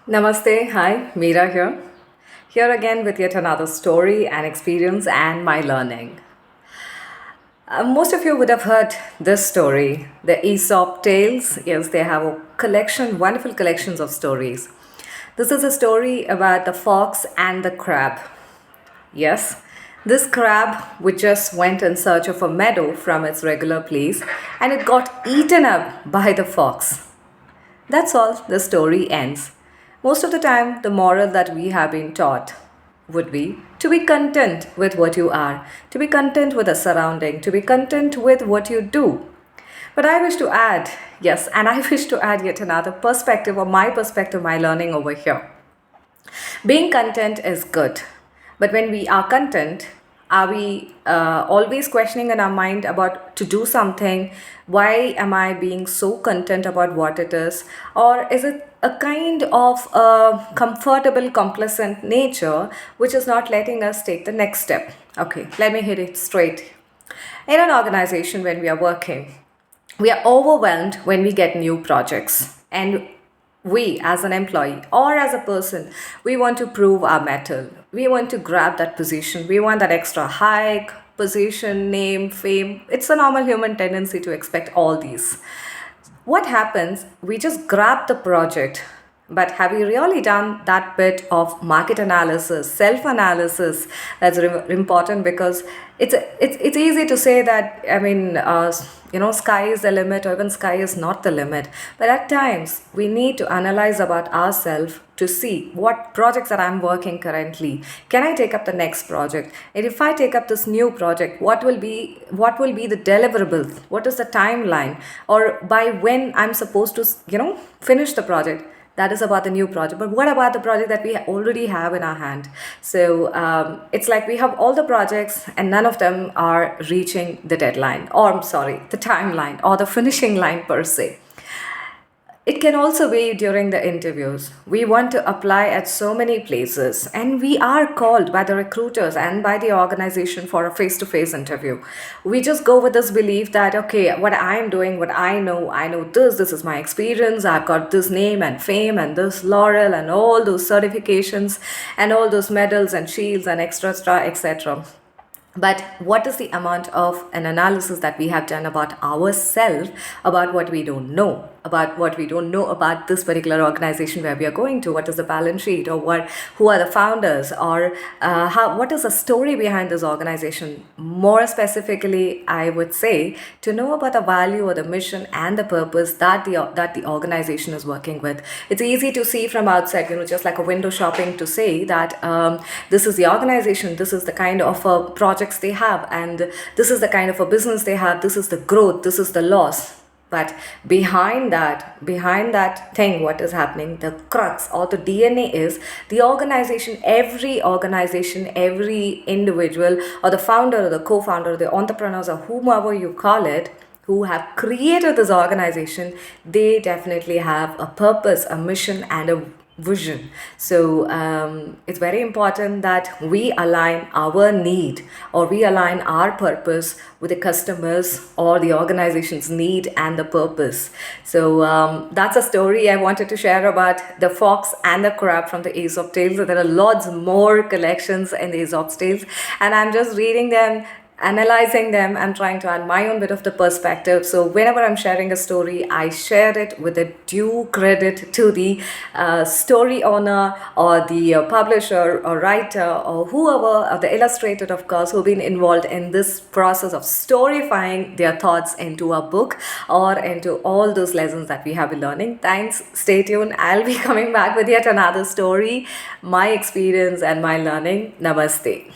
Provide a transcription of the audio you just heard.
Namaste, hi, Meera here. Here again with yet another story and experience and my learning. Most of you would have heard this story, the Aesop tales. Yes, they have a collection, wonderful collections of stories. This is a story about the fox and the crab. Yes, this crab which just went in search of a meadow from its regular place and it got eaten up by the fox. That's all, the story ends. Most of the time, the moral that we have been taught would be to be content with what you are, to be content with the surrounding, to be content with what you do. But I wish to add, yes, and I wish to add yet another perspective, my learning over here. Being content is good, but when we are content, are we always questioning in our mind about to do something? Why am I being so content about what it is? Or is it a kind of a comfortable, complacent nature which is not letting us take the next step? Okay, let me hit it straight. In an organization, when we are working, we are overwhelmed when we get new projects, and we as an employee or as a person, we want to prove our mettle, we want to grab that position, we want that extra hike, position, name, fame. It's a normal human tendency to expect all these. What happens, we just grab the project, but have you really done that bit of market analysis, self analysis? That's important, because it's easy to say that, sky is the limit, or even sky is not the limit. But at times we need to analyze about ourselves to see what projects that I'm working currently. Can I take up the next project? And if I take up this new project, what will be the deliverables? What is the timeline? Or by when I'm supposed to finish the project? That is about the new project. But what about the project that we already have in our hand? So it's like we have all the projects and none of them are reaching the deadline, or I'm sorry, the timeline or the finishing line per se. It can also be during the interviews. We want to apply at so many places, and we are called by the recruiters and by the organization for a face to face interview. We just go with this belief that, okay, what I'm doing, what I know this is my experience, I've got this name and fame and this laurel and all those certifications and all those medals and shields and extra, etc. But what is the amount of an analysis that we have done about ourselves, about what we don't know, about this particular organization where we are going to? What is the balance sheet, or who are the founders, or what is the story behind this organization? More specifically, I would say to know about the value or the mission and the purpose that the organization is working with. It's easy to see from outside, just like a window shopping, to say that this is the organization, this is the kind of projects they have, and this is the kind of a business they have, this is the growth, this is the loss. But behind that thing, what is happening, the crux or the DNA is the organization, every individual, or the founder or the co-founder, the entrepreneurs, or whomever you call it, who have created this organization, they definitely have a purpose, a mission, and a vision. So it's very important that we align our need, or we align our purpose with the customers or the organization's need and the purpose. So that's a story I wanted to share about the fox and the crab from the Aesop tales. There are lots more collections in the Aesop tales, and I'm just reading them, analyzing them. I'm trying to add my own bit of the perspective. So whenever I'm sharing a story, I share it with a due credit to the story owner, or the publisher or writer, or whoever, or the illustrator, of course, who've been involved in this process of storyfying their thoughts into a book or into all those lessons that we have been learning. Thanks. Stay tuned. I'll be coming back with yet another story, my experience and my learning. Namaste.